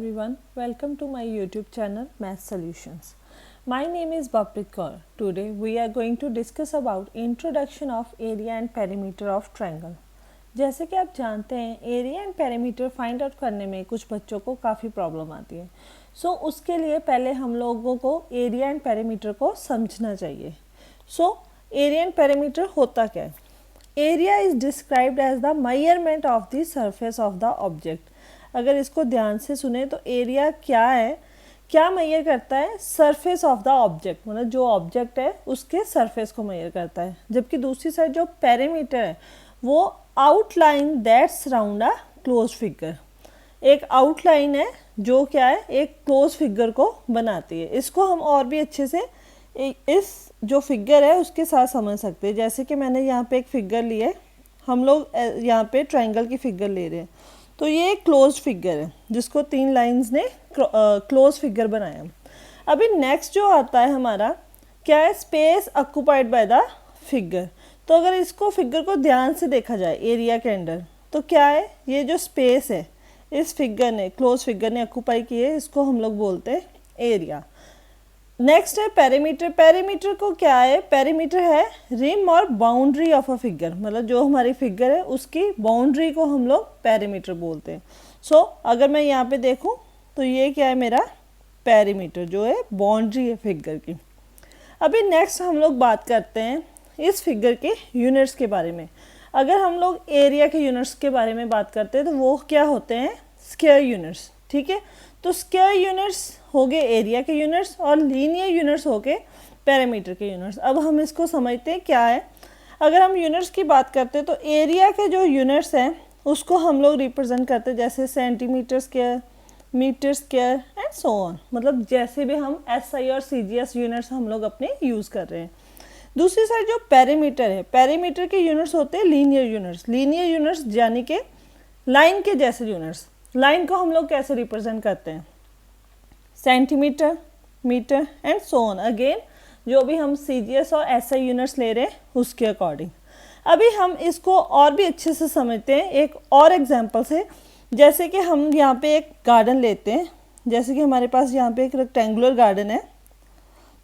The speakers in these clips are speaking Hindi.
everyone, welcome to my YouTube channel Math Solutions. My name is Baprit Kaur. Today we are going to discuss about introduction of area and perimeter of triangle. जैसे कि आप जानते हैं area and perimeter find out करने में कुछ बच्चों को काफ़ी प्रॉब्लम आती है। उसके लिए पहले हम लोगों को एरिया एंड पेरीमीटर को समझना चाहिए। एरिया एंड पेरीमीटर होता क्या है? Area is described as the measurement of the surface of the object. अगर इसको ध्यान से सुने तो एरिया क्या है, क्या मेजर करता है? सरफेस ऑफ द ऑब्जेक्ट, मतलब जो ऑब्जेक्ट है उसके सरफेस को मेजर करता है। जबकि दूसरी साइड जो पेरीमीटर है वो outline that surround a close figure, एक आउटलाइन है जो क्या है, एक क्लोज फिगर को बनाती है। इसको हम और भी अच्छे से इस जो फिगर है उसके साथ समझ सकते हैं। जैसे कि मैंने यहाँ पे एक फिगर ली है, हम लोग यहाँ पे ट्रायंगल की फिगर ले रहे हैं, तो ये एक क्लोज फिगर है जिसको 3 लाइंस ने क्लोज फिगर बनाया। अभी नेक्स्ट जो आता है हमारा क्या है? Space occupied by the figure. तो अगर इसको फिगर को ध्यान से देखा जाए एरिया के अंदर, तो क्या है? ये जो स्पेस है इस फिगर ने, क्लोज फिगर ने ऑक्यूपाई की है, इसको हम लोग बोलते हैं एरिया। नेक्स्ट है पेरीमीटर। पेरीमीटर को क्या है? पेरीमीटर है रिम और बाउंड्री ऑफ अ फिगर, मतलब जो हमारी फिगर है उसकी बाउंड्री को हम लोग पेरीमीटर बोलते हैं। अगर मैं यहाँ पे देखूँ तो ये क्या है? मेरा पेरीमीटर जो है बाउंड्री है फिगर की। अभी नेक्स्ट हम लोग बात करते हैं इस फिगर के यूनिट्स के बारे में। अगर हम लोग एरिया के यूनिट्स के बारे में बात करते हैं तो वो क्या होते हैं? Square units. ठीक है, तो स्क्वायर यूनिट्स हो गए एरिया के यूनिट्स और लीनियर यूनिट्स हो गए पेरीमीटर के यूनिट्स। अब हम इसको समझते हैं क्या है। अगर हम यूनिट्स की बात करते हैं तो एरिया के जो यूनिट्स हैं उसको हम लोग रिप्रेजेंट करते हैं जैसे centimetre square, metre square and so on, मतलब जैसे भी हम SI और CGS यूनिट्स हम लोग अपने यूज़ कर रहे हैं। दूसरी साइड जो पेरीमीटर है, पेरीमीटर के यूनिट्स होते हैं लीनियर यूनिट्स। लीनियर यूनिट्स यानी कि लाइन के जैसे यूनिट्स। लाइन को हम लोग कैसे रिप्रेजेंट करते हैं? Centimetre, metre and so on, again जो भी हम CGS और SI यूनिट्स ले रहे हैं उसके अकॉर्डिंग। अभी हम इसको और भी अच्छे से समझते हैं एक और एग्जांपल से। जैसे कि हम यहाँ पे एक गार्डन लेते हैं, जैसे कि हमारे पास यहाँ पे एक रेक्टेंगुलर गार्डन है।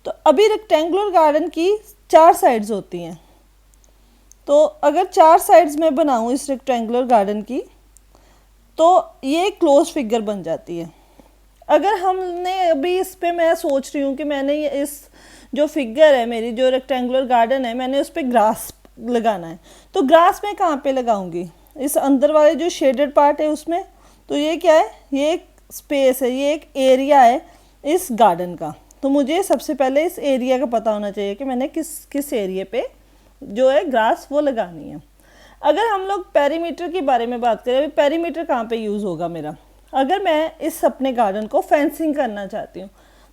तो अभी रेक्टेंगुलर गार्डन की 4 साइड्स होती हैं। तो अगर 4 साइड्स में बनाऊँ इस रेक्टेंगुलर गार्डन की तो ये क्लोज फिगर बन जाती है। अगर हमने अभी इस पे, मैं सोच रही हूँ कि मैंने ये इस जो फिगर है मेरी, जो रेक्टेंगुलर गार्डन है, मैंने उस पर ग्रास लगाना है, तो ग्रास मैं कहाँ पे लगाऊंगी? इस अंदर वाले जो शेडेड पार्ट है उसमें। तो ये क्या है? ये एक स्पेस है, ये एक एरिया है इस गार्डन का। तो मुझे सबसे पहले इस एरिया का पता होना चाहिए कि मैंने किस एरिया पे जो है ग्रास वो लगानी है। अगर हम लोग पेरीमीटर के बारे में बात करें, अभी पेरीमीटर कहाँ पे यूज़ होगा मेरा? अगर मैं इस अपने गार्डन को फेंसिंग करना चाहती हूँ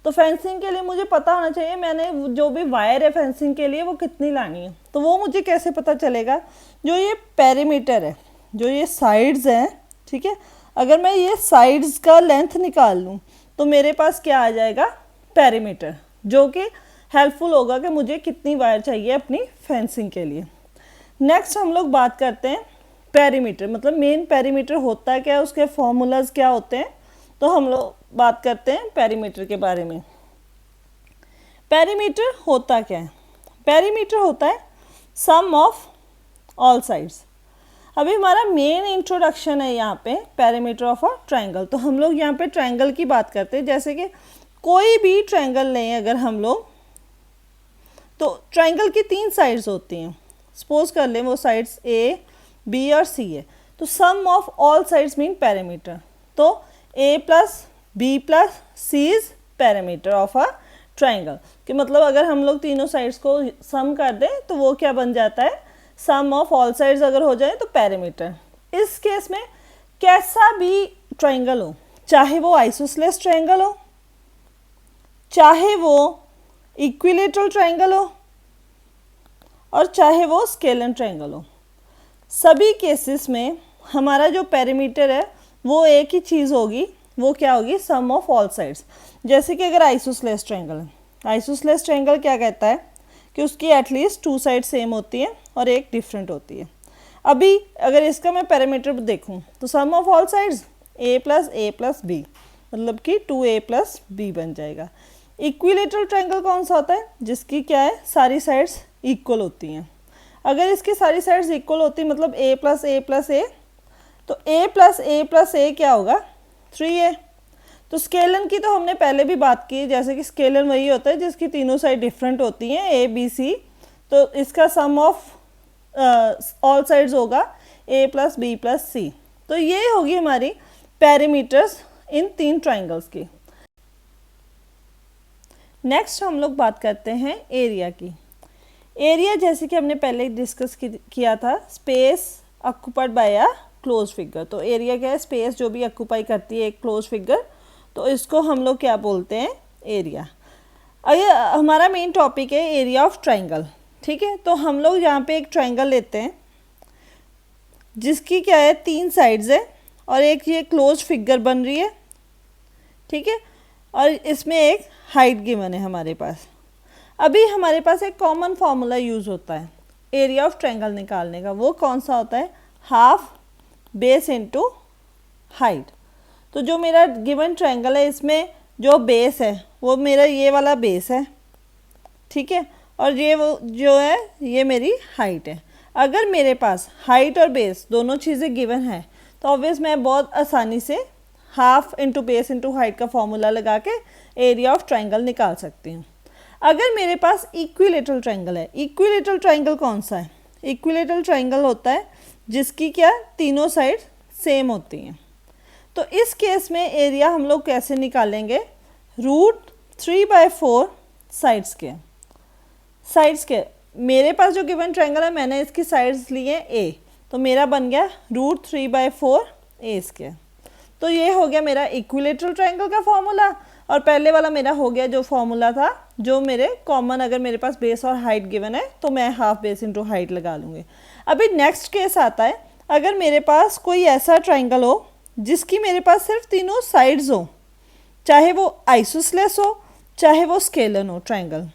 तो फेंसिंग के लिए मुझे पता होना चाहिए मैंने जो भी वायर है फेंसिंग के लिए वो कितनी लानी है। तो वो मुझे कैसे पता चलेगा? जो ये पेरीमीटर है, जो ये साइड्स हैं, ठीक है, अगर मैं ये साइड्स का लेंथ निकाल लूँ तो मेरे पास क्या आ जाएगा? पेरीमीटर, जो कि हेल्पफुल होगा कि मुझे कितनी वायर चाहिए अपनी फेंसिंग के लिए। नेक्स्ट हम लोग बात करते हैं पेरीमीटर, मतलब मेन पेरीमीटर होता है क्या, उसके फॉर्मूलाज क्या होते हैं। तो हम लोग बात करते हैं पेरीमीटर के बारे में। पेरीमीटर होता क्या है? पेरीमीटर होता है सम ऑफ ऑल साइड्स। अभी हमारा मेन इंट्रोडक्शन है यहाँ पे पेरीमीटर ऑफ अ ट्रायंगल। तो हम लोग यहाँ पे ट्रायंगल की बात करते हैं। जैसे कि कोई भी ट्रायंगल लें अगर हम लोग, तो ट्रायंगल की 3 साइड्स होती हैं। सपोज कर लें वो साइड्स A, B और C है, तो sum of all sides mean perimeter. तो A plus B plus C is perimeter of a triangle. कि मतलब अगर हम लोग तीनों साइड्स को सम कर दें तो वो क्या बन जाता है? सम ऑफ ऑल साइड्स अगर हो जाए तो पेरीमीटर। इस केस में कैसा भी ट्रायंगल हो, चाहे वो आइसोसेलेस ट्रायंगल हो, चाहे वो इक्विलेटरल ट्रायंगल हो और चाहे वो स्केलर ट्रायंगल हो, सभी केसेस में हमारा जो पेरीमीटर है वो एक ही चीज़ होगी। वो क्या होगी? सम ऑफ ऑल साइड्स। जैसे कि अगर आइसोसेलेस ट्रायंगल है, आइसोसेलेस ट्रायंगल क्या कहता है कि उसकी एटलीस्ट 2 साइड सेम होती है और एक डिफरेंट होती है। अभी अगर इसका मैं पेरीमीटर देखूं तो sum of all sides A plus B, मतलब कि 2a प्लस बी बन जाएगा। इक्विलेटरल ट्रायंगल कौन सा होता है? जिसकी क्या है, सारी साइड्स इक्वल होती हैं। अगर इसकी सारी साइड्स इक्वल होती मतलब a प्लस ए प्लस ए, तो a प्लस ए प्लस ए क्या होगा? 3a। तो स्केलन की तो हमने पहले भी बात की, जैसे कि स्केलन वही होता है जिसकी तीनों साइड डिफरेंट होती हैं, a b c, तो इसका सम ऑफ ऑल साइड्स होगा a प्लस बी प्लस सी। तो ये होगी हमारी पेरीमीटर्स इन 3 ट्राइंगल्स की। नेक्स्ट हम लोग बात करते हैं एरिया की। एरिया जैसे कि हमने पहले डिस्कस किया था, space occupied by a close figure. तो एरिया क्या है? स्पेस जो भी ऑक्यूपाई करती है एक क्लोज फिगर, तो इसको हम लोग क्या बोलते हैं? एरिया। अगर हमारा मेन टॉपिक है एरिया ऑफ ट्राइंगल, ठीक है। तो हम लोग यहाँ पे एक ट्राइंगल लेते हैं जिसकी क्या है, 3 साइड्स है और एक ये क्लोज फिगर बन रही है, ठीक है, और इसमें एक हाइट गिवन है हमारे पास। अभी हमारे पास एक कॉमन फार्मूला यूज़ होता है एरिया ऑफ ट्रायंगल निकालने का। वो कौन सा होता है? Half base into height. तो जो मेरा गिवन ट्रायंगल है इसमें जो बेस है वो मेरा ये वाला बेस है, ठीक है, और ये वो जो है ये मेरी हाइट है। अगर मेरे पास हाइट और बेस दोनों चीज़ें गिवन है तो ऑब्वियस मैं बहुत आसानी से half into base into height का फॉर्मूला लगा के एरिया ऑफ ट्रायंगल निकाल सकती हूँ। अगर मेरे पास इक्विलेटरल ट्रायंगल है, इक्विलेटरल ट्रायंगल कौन सा है? इक्विलेटरल ट्रायंगल होता है जिसकी क्या, तीनों साइड सेम होती हैं। तो इस केस में एरिया हम लोग कैसे निकालेंगे? √3/4 साइड्स के मेरे पास जो गिवन ट्रायंगल है मैंने इसकी साइड्स ली हैं a, तो मेरा बन गया √3/4 a²। तो ये हो गया मेरा इक्विलेटरल ट्रायंगल का फॉर्मूला, और पहले वाला मेरा हो गया जो फॉर्मूला था जो मेरे कॉमन, अगर मेरे पास बेस और हाइट गिवन है तो मैं हाफ बेस इंटू हाइट लगा लूँगी। अभी नेक्स्ट केस आता है, अगर मेरे पास कोई ऐसा ट्रायंगल हो जिसकी मेरे पास सिर्फ तीनों साइड्स हो, चाहे वो आइसोसेलेस हो चाहे वो स्केलन हो ट्रायंगल,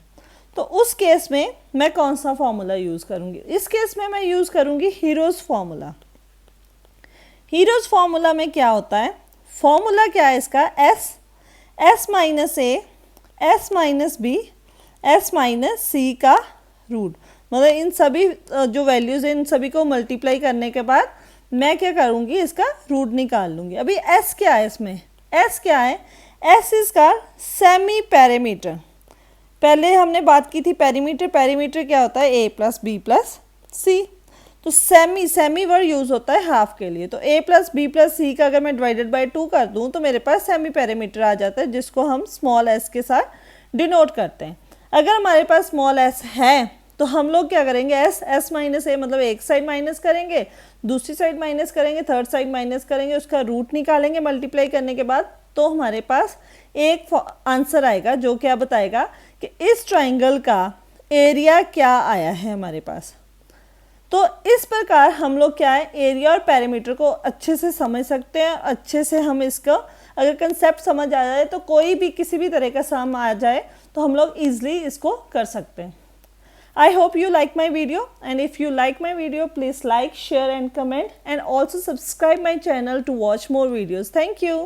तो उस केस में मैं कौन सा फॉर्मूला यूज़ करूँगी? इस केस में मैं यूज़ करूँगी हीरोज़ फार्मूला। हीरोज़ फार्मूला में क्या होता है? फॉर्मूला क्या है इसका? s minus a, s minus b, s minus c का रूट। मतलब इन सभी जो वैल्यूज़ हैं इन सभी को मल्टीप्लाई करने के बाद मैं क्या करूँगी? इसका रूट निकाल लूँगी। अभी s क्या है इसमें? s क्या है? s इसका सेमी पैरामीटर। पहले हमने बात की थी पेरीमीटर, पेरीमीटर क्या होता है? a प्लस बी प्लस सी। तो सेमी वर्ड यूज़ होता है हाफ के लिए। तो a प्लस बी प्लस सी का अगर मैं डिवाइडेड बाय 2 कर दूँ तो मेरे पास सेमी पैरामीटर आ जाता है, जिसको हम स्मॉल s के साथ डिनोट करते हैं। अगर हमारे पास स्मॉल s है तो हम लोग क्या करेंगे? s माइनस a, मतलब एक साइड माइनस करेंगे, दूसरी साइड माइनस करेंगे, थर्ड साइड माइनस करेंगे, उसका रूट निकालेंगे मल्टीप्लाई करने के बाद, तो हमारे पास एक आंसर आएगा जो क्या बताएगा कि इस ट्राइंगल का एरिया क्या आया है हमारे पास। तो इस प्रकार हम लोग क्या है, एरिया और पैरामीटर को अच्छे से समझ सकते हैं। अच्छे से हम इसका अगर कंसेप्ट समझ आ जाए तो कोई भी किसी भी तरह का सम आ जाए तो हम लोग ईजिली इसको कर सकते हैं। I hope you like my video, and if you like my video, please like, share and comment, and also subscribe my channel to watch more videos. Thank you.